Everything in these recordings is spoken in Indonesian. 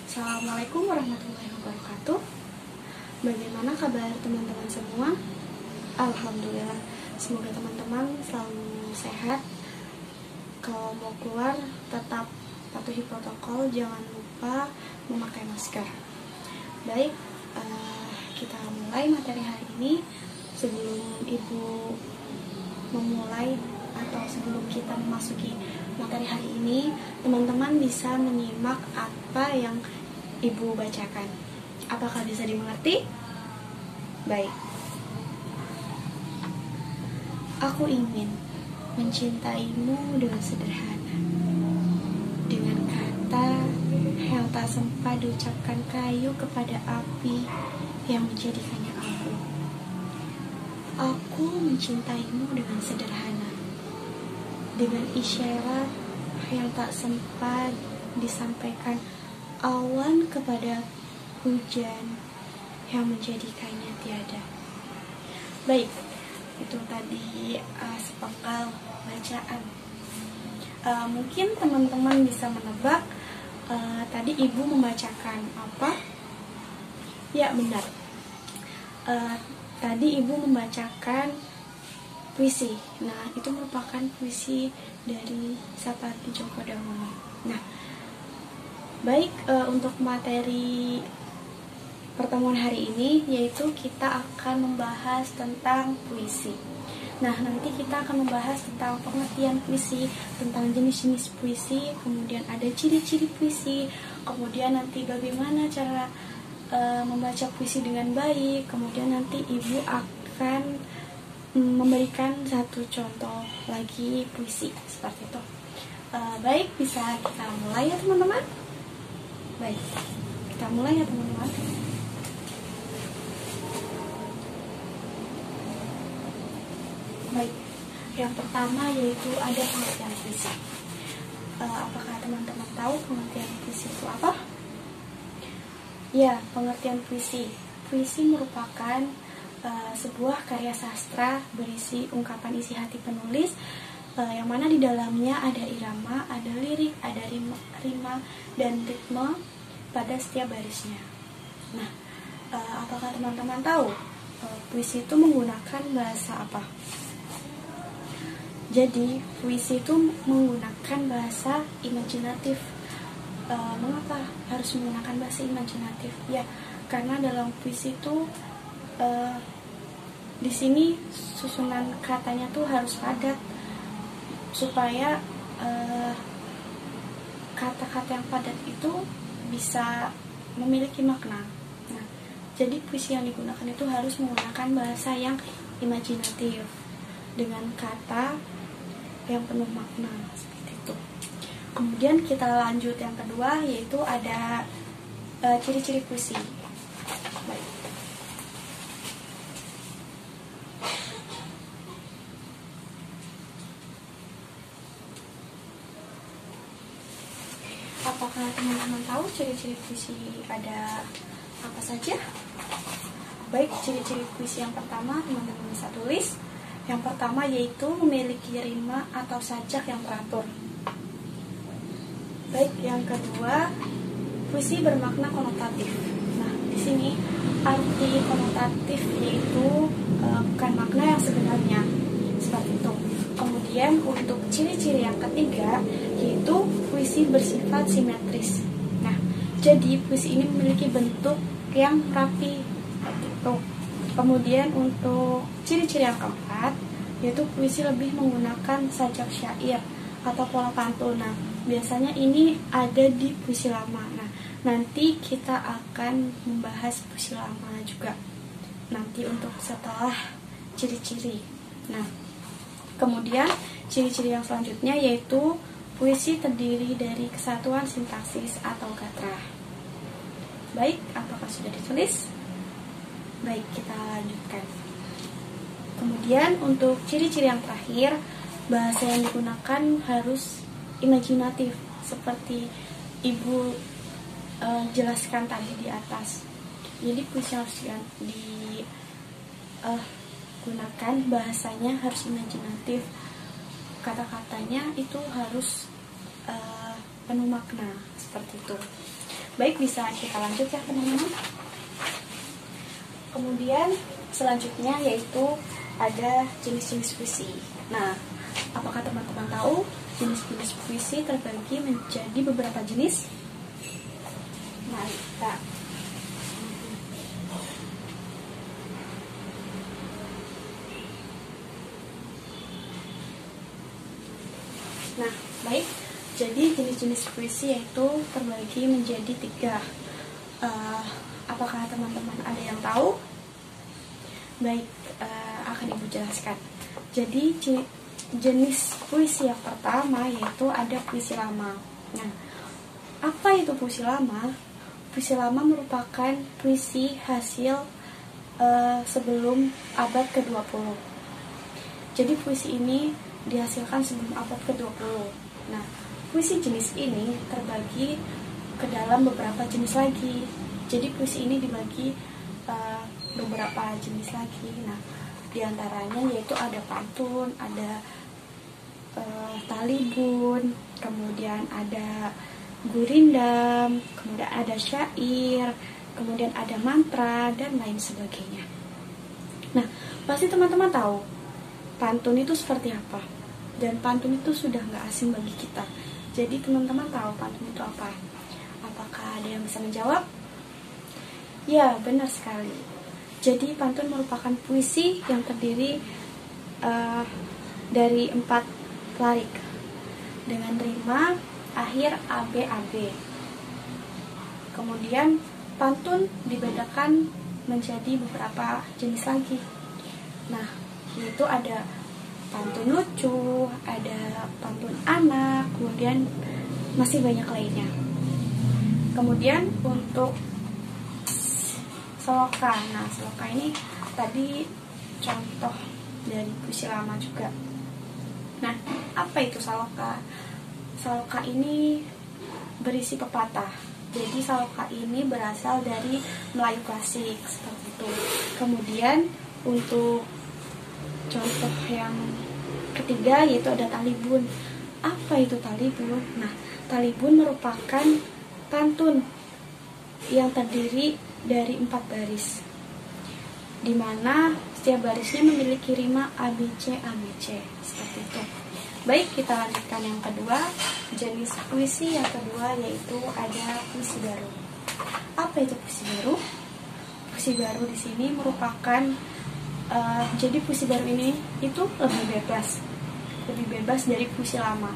Assalamualaikum warahmatullahi wabarakatuh. Bagaimana kabar teman-teman semua? Alhamdulillah, semoga teman-teman selalu sehat. Kalau mau keluar, tetap patuhi protokol, jangan lupa memakai masker. Baik, kita mulai materi hari ini. Sebelum Ibu memulai atau sebelum kita memasuki materi hari ini, teman-teman bisa menyimak apa yang Ibu bacakan. Apakah bisa dimengerti? Baik. Aku ingin mencintaimu dengan sederhana, dengan kata yang tak sempat diucapkan kayu kepada api yang menjadikannya abu. Aku mencintaimu dengan sederhana, dengan isyarat yang tak sempat disampaikan awan kepada hujan yang menjadikannya tiada. Baik, itu tadi sepenggal bacaan. Mungkin teman-teman bisa menebak tadi Ibu membacakan apa? Ya, benar. Tadi Ibu membacakan puisi. Nah, itu merupakan puisi dari Sapardi Djoko Damono. Nah, baik, untuk materi pertemuan hari ini yaitu kita akan membahas tentang puisi. Nah, nanti kita akan membahas tentang pengertian puisi, tentang jenis-jenis puisi, kemudian ada ciri-ciri puisi, kemudian nanti bagaimana cara membaca puisi dengan baik, kemudian nanti Ibu akan memberikan satu contoh lagi puisi seperti itu. Baik, bisa kita mulai ya teman-teman? Baik, kita mulai ya teman-teman. Baik, yang pertama yaitu ada pengertian puisi. Apakah teman-teman tahu pengertian puisi itu apa? Ya, pengertian puisi. Puisi merupakan sebuah karya sastra berisi ungkapan isi hati penulis, yang mana di dalamnya ada irama, ada lirik, ada rima dan ritme pada setiap barisnya. Nah, apakah teman-teman tahu puisi itu menggunakan bahasa apa? Jadi, puisi itu menggunakan bahasa imajinatif. Mengapa harus menggunakan bahasa imajinatif? Ya, karena dalam puisi itu di sini susunan katanya tuh harus padat supaya kata-kata yang padat itu bisa memiliki makna. Nah, jadi puisi yang digunakan itu harus menggunakan bahasa yang imajinatif dengan kata yang penuh makna seperti itu. Kemudian kita lanjut yang kedua, yaitu ada ciri-ciri puisi. Baik. Apakah teman-teman tahu ciri-ciri puisi ada apa saja? Baik, ciri-ciri puisi yang pertama teman-teman bisa tulis. Yang pertama yaitu memiliki rima atau sajak yang teratur. Baik, yang kedua puisi bermakna konotatif. Nah, di sini arti konotatif yaitu bukan makna yang sebenarnya seperti itu. Kemudian untuk ciri-ciri yang ketiga yaitu puisi bersifat simetris. Nah, jadi puisi ini memiliki bentuk yang rapi seperti itu. Kemudian untuk ciri-ciri yang keempat yaitu puisi lebih menggunakan sajak syair atau pola pantun. Nah, biasanya ini ada di puisi lama. Nah, nanti kita akan membahas puisi lama juga nanti untuk setelah ciri-ciri. Nah, kemudian ciri-ciri yang selanjutnya yaitu puisi terdiri dari kesatuan sintaksis atau gatra. Baik, apakah sudah ditulis? Baik, kita lanjutkan. Kemudian untuk ciri-ciri yang terakhir, bahasa yang digunakan harus imajinatif seperti Ibu jelaskan tadi di atas. Jadi puisi harus digunakan bahasanya harus imajinatif, kata-katanya itu harus penuh makna seperti itu. Baik, bisa kita lanjut ya teman-teman. Kemudian selanjutnya yaitu ada jenis-jenis puisi. Nah, apakah teman-teman tahu jenis-jenis puisi terbagi menjadi beberapa jenis? Mari kita Nah, baik. Jadi jenis-jenis puisi yaitu terbagi menjadi 3. Apakah teman-teman ada yang tahu? Baik, akan Ibu jelaskan. Jadi jenis puisi yang pertama yaitu ada puisi lama. Nah, apa itu puisi lama? Puisi lama merupakan puisi hasil sebelum abad ke-20. Jadi puisi ini dihasilkan sebelum abad ke-20. Nah, puisi jenis ini terbagi ke dalam beberapa jenis lagi. Jadi puisi ini dibagi beberapa jenis lagi. Nah, diantaranya yaitu ada pantun, ada talibun, kemudian ada gurindam, kemudian ada syair, kemudian ada mantra, dan lain sebagainya. Nah, pasti teman-teman tahu pantun itu seperti apa. Dan pantun itu sudah nggak asing bagi kita. Jadi teman-teman tahu pantun itu apa? Apakah ada yang bisa menjawab? Ya, benar sekali. Jadi pantun merupakan puisi yang terdiri dari 4 larik dengan rima akhir AB-AB. Kemudian pantun dibedakan menjadi beberapa jenis lagi. Nah, yaitu ada pantun lucu, ada pantun anak, kemudian masih banyak lainnya. Kemudian untuk seloka. Nah, seloka ini tadi contoh dari puisi lama juga. Nah, apa itu saloka? Saloka ini berisi pepatah. Jadi saloka ini berasal dari Melayu klasik seperti itu. Kemudian untuk contoh yang ketiga yaitu ada talibun. Apa itu talibun? Nah, talibun merupakan pantun yang terdiri dari 4 baris, di mana setiap barisnya memiliki rima ABC ABC seperti itu. Baik, kita lanjutkan yang kedua. Jenis puisi yang kedua yaitu ada puisi baru. Apa itu puisi baru? Puisi baru di sini merupakan jadi puisi baru ini itu lebih bebas dari puisi lama.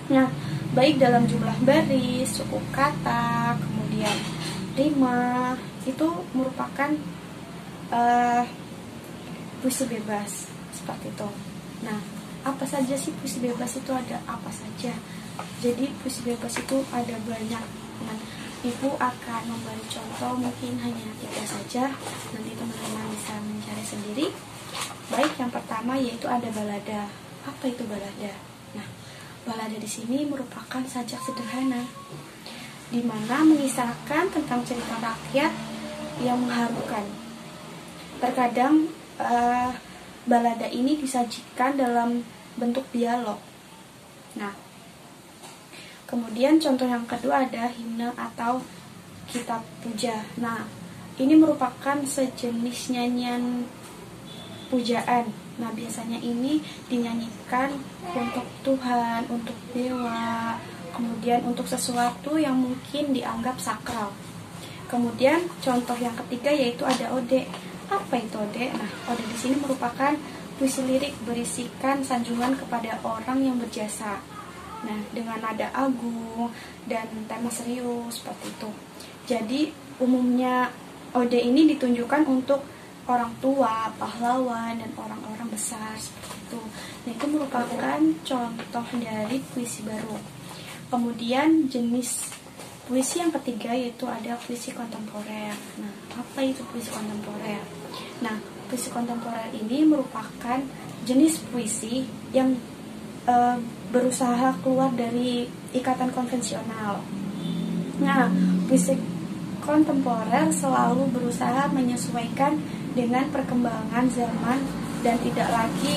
Nah, baik dalam jumlah baris, suku kata, kemudian rima, itu merupakan puisi bebas seperti itu. Nah, apa saja sih puisi bebas itu? Ada apa saja? Jadi puisi bebas itu ada banyak. Nah, Ibu akan memberi contoh, mungkin hanya 3 saja. Nanti teman-teman bisa mencari sendiri. Baik, yang pertama yaitu ada balada. Apa itu balada? Nah, balada di sini merupakan sajak sederhana, di mana mengisahkan tentang cerita rakyat yang mengharukan. Terkadang balada ini disajikan dalam bentuk dialog. Nah, kemudian contoh yang kedua ada himne atau kitab puja. Nah, ini merupakan sejenis nyanyian pujaan. Nah, biasanya ini dinyanyikan untuk Tuhan, untuk dewa, kemudian untuk sesuatu yang mungkin dianggap sakral. Kemudian contoh yang ketiga yaitu ada ode. Apa itu ode? Nah, ode di sini merupakan puisi lirik berisikan sanjungan kepada orang yang berjasa. Nah, dengan nada agung dan tema serius seperti itu. Jadi, umumnya ode ini ditunjukkan untuk orang tua, pahlawan, dan orang-orang besar seperti itu. Nah, itu merupakan contoh dari puisi baru. Kemudian jenis puisi yang ketiga yaitu ada puisi kontemporer. Nah, apa itu puisi kontemporer? Nah, puisi kontemporer ini merupakan jenis puisi yang berusaha keluar dari ikatan konvensional. Nah, puisi kontemporer selalu berusaha menyesuaikan dengan perkembangan zaman dan tidak lagi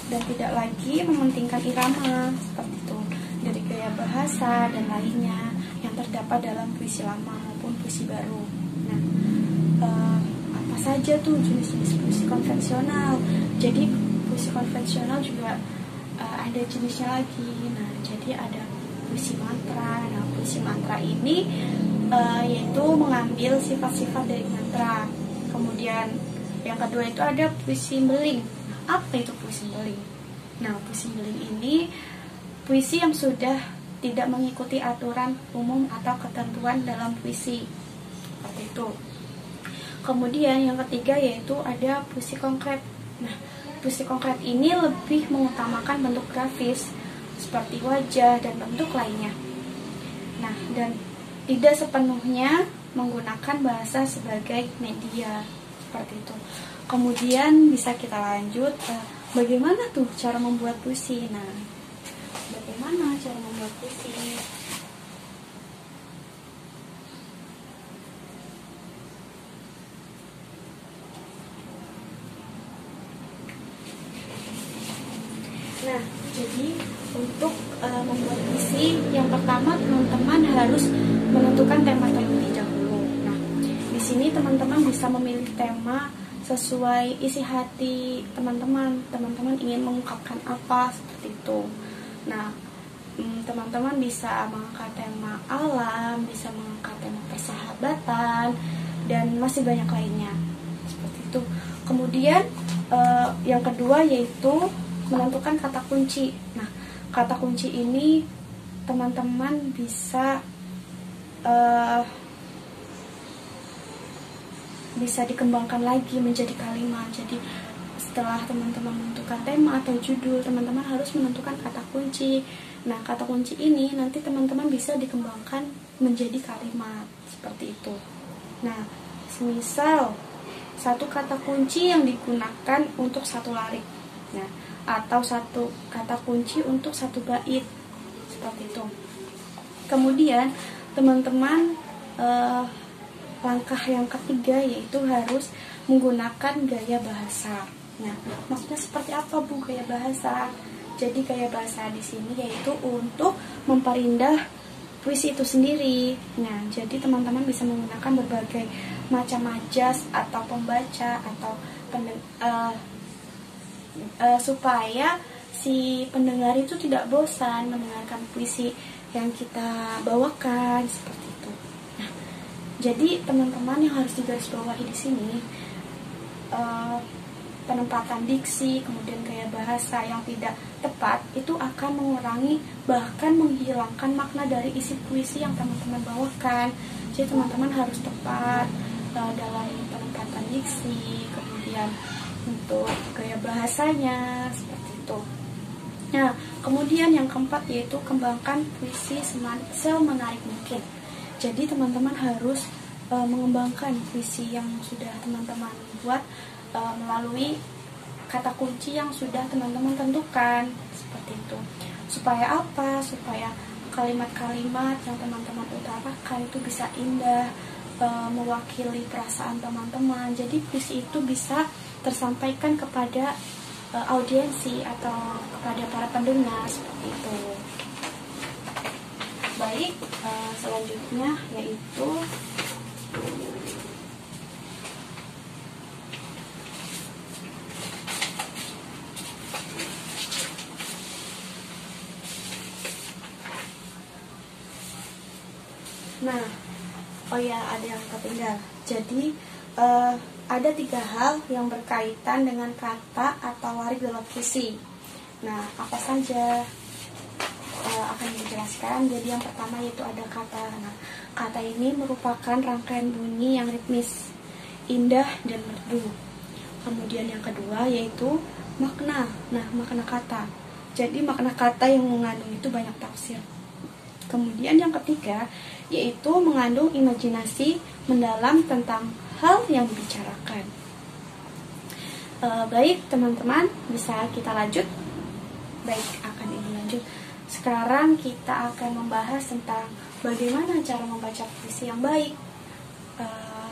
dan tidak lagi mementingkan irama seperti itu dari gaya bahasa dan lainnya yang terdapat dalam puisi lama maupun puisi baru. Nah, apa saja tuh jenis-jenis puisi konvensional? Jadi puisi konvensional juga ada jenisnya lagi. Nah, jadi ada puisi mantra. Nah, puisi mantra ini yaitu mengambil sifat-sifat dari mantra. Kemudian yang kedua itu ada puisi beling. Apa itu puisi beling? Nah, puisi beling ini puisi yang sudah tidak mengikuti aturan umum atau ketentuan dalam puisi. Seperti itu. Kemudian yang ketiga yaitu ada puisi konkret. Nah, puisi konkret ini lebih mengutamakan bentuk grafis seperti wajah dan bentuk lainnya. Nah, dan tidak sepenuhnya menggunakan bahasa sebagai media. Seperti itu. Kemudian bisa kita lanjut bagaimana tuh cara membuat puisi. Nah, bagaimana cara membuat puisi? Nah, jadi untuk membuat puisi, yang pertama teman-teman harus menentukan tema terlebih dahulu. Nah, di sini teman-teman bisa memilih tema sesuai isi hati teman-teman. Teman-teman ingin mengungkapkan apa seperti itu. Nah, teman-teman bisa mengangkat tema alam, bisa mengangkat tema persahabatan, dan masih banyak lainnya. Seperti itu. Kemudian yang kedua yaitu menentukan kata kunci. Nah, kata kunci ini teman-teman bisa dikembangkan lagi menjadi kalimat. Jadi setelah teman-teman menentukan tema atau judul, teman-teman harus menentukan kata kunci. Nah, kata kunci ini nanti teman-teman bisa dikembangkan menjadi kalimat seperti itu. Nah, semisal satu kata kunci yang digunakan untuk satu larik, nah, atau satu kata kunci untuk satu bait, seperti itu. Kemudian teman-teman langkah yang ketiga yaitu harus menggunakan gaya bahasa. Nah, maksudnya seperti apa Bu gaya bahasa? Jadi gaya bahasa di sini yaitu untuk memperindah puisi itu sendiri. Nah, jadi teman-teman bisa menggunakan berbagai macam majas atau pembaca atau supaya si pendengar itu tidak bosan mendengarkan puisi yang kita bawakan seperti itu. Nah, jadi teman-teman yang harus digarisbawahi di sini penempatan diksi, kemudian gaya bahasa yang tidak tepat itu akan mengurangi bahkan menghilangkan makna dari isi puisi yang teman-teman bawakan. Jadi teman-teman harus tepat dalam penempatan diksi, kemudian untuk gaya bahasanya seperti itu. Nah, kemudian yang keempat yaitu kembangkan puisi semenarik mungkin. Jadi teman-teman harus mengembangkan puisi yang sudah teman-teman buat melalui kata kunci yang sudah teman-teman tentukan seperti itu. Supaya apa? Supaya kalimat-kalimat yang teman-teman utarakan itu bisa indah, mewakili perasaan teman-teman. Jadi puisi itu bisa tersampaikan kepada audiensi atau kepada para pendengar seperti itu. Baik, selanjutnya yaitu ada yang ketinggal. Jadi ada 3 hal yang berkaitan dengan kata atau warik dalam puisi. Nah, apa saja akan dijelaskan. Jadi yang pertama yaitu ada kata. Nah, kata ini merupakan rangkaian bunyi yang ritmis, indah dan merdu. Kemudian yang kedua yaitu makna. Nah, makna kata. Jadi makna kata yang mengandung itu banyak tafsir. Kemudian yang ketiga yaitu mengandung imajinasi mendalam tentang hal yang dibicarakan. Baik teman-teman, bisa kita lanjut. Baik, akan ibu lanjut. Sekarang kita akan membahas tentang bagaimana cara membaca puisi yang baik.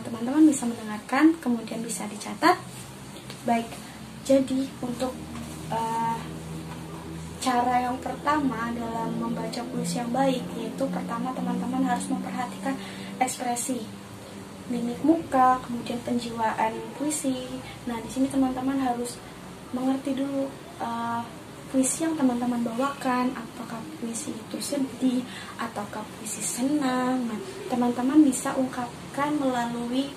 Teman-teman bisa mendengarkan, kemudian bisa dicatat. Baik, jadi untuk uh, cara yang pertama dalam membaca puisi yang baik, yaitu pertama teman-teman harus memperhatikan ekspresi, mimik muka, kemudian penjiwaan puisi. Nah, di sini teman-teman harus mengerti dulu puisi yang teman-teman bawakan, apakah puisi itu sedih ataukah puisi senang. Nah, teman-teman bisa ungkapkan melalui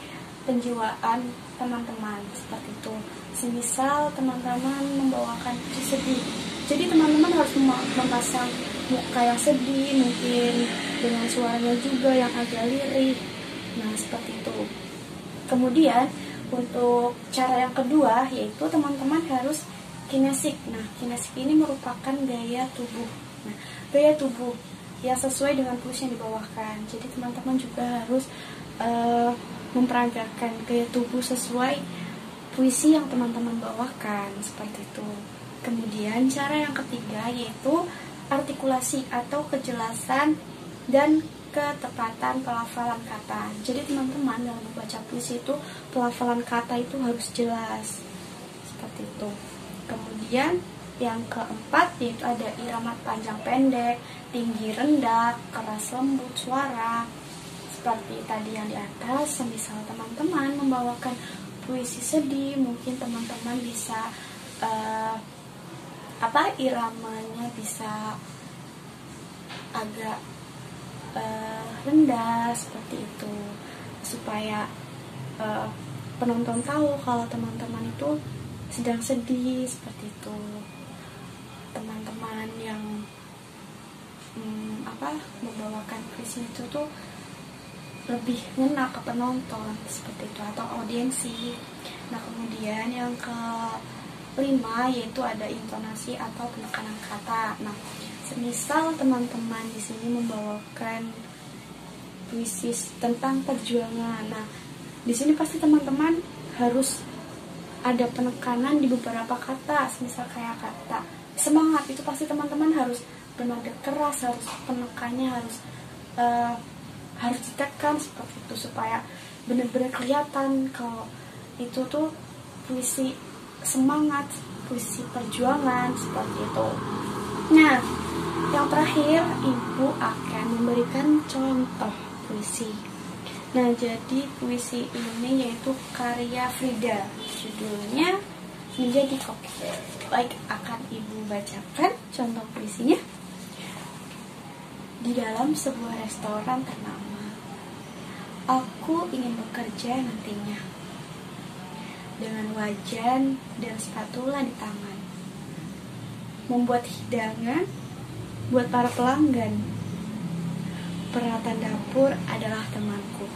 penjiwaan teman-teman seperti itu. Semisal teman-teman membawakan puisi sedih, jadi teman-teman harus memasang muka yang sedih, mungkin dengan suaranya juga yang agak lirik. Nah, seperti itu. Kemudian untuk cara yang kedua, yaitu teman-teman harus kinesik. Nah, kinesik ini merupakan gaya tubuh. Nah, gaya tubuh yang sesuai dengan puisi yang dibawakan. Jadi teman-teman juga harus memperagakan gaya tubuh sesuai puisi yang teman-teman bawakan, seperti itu. Kemudian cara yang ketiga yaitu artikulasi atau kejelasan dan ketepatan pelafalan kata. Jadi teman-teman dalam membaca puisi itu pelafalan kata itu harus jelas, seperti itu. Kemudian yang keempat yaitu ada irama panjang pendek, tinggi rendah, keras lembut suara. Seperti tadi yang di atas, semisal teman-teman membawakan puisi sedih, mungkin teman-teman bisa iramanya bisa agak rendah seperti itu, supaya penonton tahu kalau teman-teman itu sedang sedih, seperti itu. Teman-teman yang membawakan puisi itu tuh lebih ngena ke penonton, seperti itu, atau audiensi. Nah, kemudian yang kelima yaitu ada intonasi atau penekanan kata. Nah, semisal teman-teman di sini membawakan puisi tentang perjuangan, nah di sini pasti teman-teman harus ada penekanan di beberapa kata. Semisal kayak kata semangat, itu pasti teman-teman harus bernada keras, harus penekannya harus ditekan seperti itu, supaya benar-benar kelihatan kalau itu tuh puisi semangat, puisi perjuangan, seperti itu. Nah, yang terakhir ibu akan memberikan contoh puisi. Nah, jadi puisi ini yaitu karya Frida, judulnya Menjadi Koki. Baik, akan ibu bacakan contoh puisinya. Di dalam sebuah restoran ternama, aku ingin bekerja nantinya dengan wajan dan spatula di tangan, membuat hidangan buat para pelanggan. Peralatan dapur adalah temanku.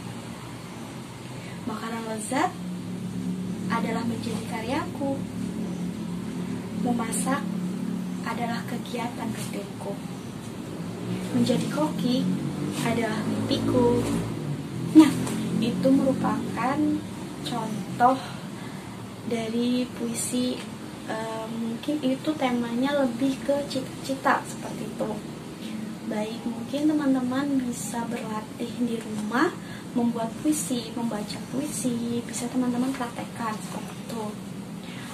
Makanan lezat adalah menjadi karyaku. Memasak adalah kegiatan rutinku. Menjadi koki adalah mimpiku. Nah, itu merupakan contoh dari puisi. Mungkin itu temanya lebih ke cita-cita, seperti itu. Baik, mungkin teman-teman bisa berlatih di rumah membuat puisi, membaca puisi, bisa teman-teman praktekkan seperti itu.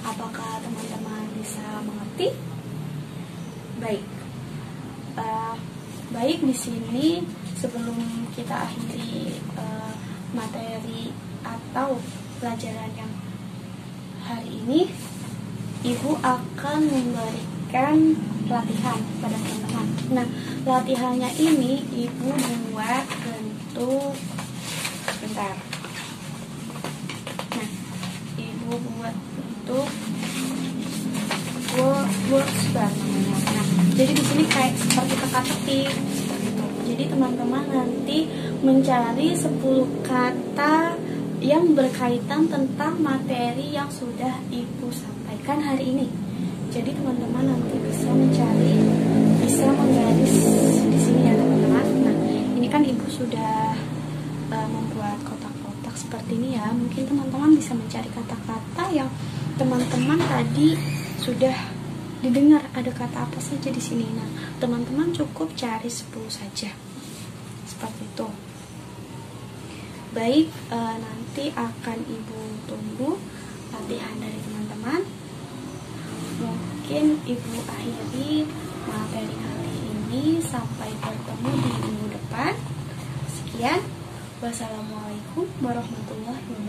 Apakah teman-teman bisa mengerti? Baik. Baik, di sini sebelum kita akhiri materi atau pelajaran yang hari ini, ibu akan memberikan latihan pada teman-teman. Nah, latihannya ini ibu buat bentuk bentar. Nah, ibu buat bentuk words bar namanya. Nah, jadi di sini kayak seperti teka-teki seperti itu. Jadi teman-teman nanti mencari 10 kata yang berkaitan tentang materi yang sudah ibu sampaikan hari ini. Jadi teman-teman nanti bisa mencari, bisa menggaris di sini ya teman-teman. Nah, ini kan ibu sudah membuat kotak-kotak seperti ini ya. Mungkin teman-teman bisa mencari kata-kata yang teman-teman tadi sudah didengar ada kata apa saja di sini. Nah, teman-teman cukup cari 10 saja. Seperti itu. Baik, nanti akan ibu tunggu latihan dari teman-teman. Mungkin mungkin Ibu akhiri materi hari ini. Sampai bertemu di minggu depan. Sekian. Wassalamualaikum warahmatullahi wabarakatuh.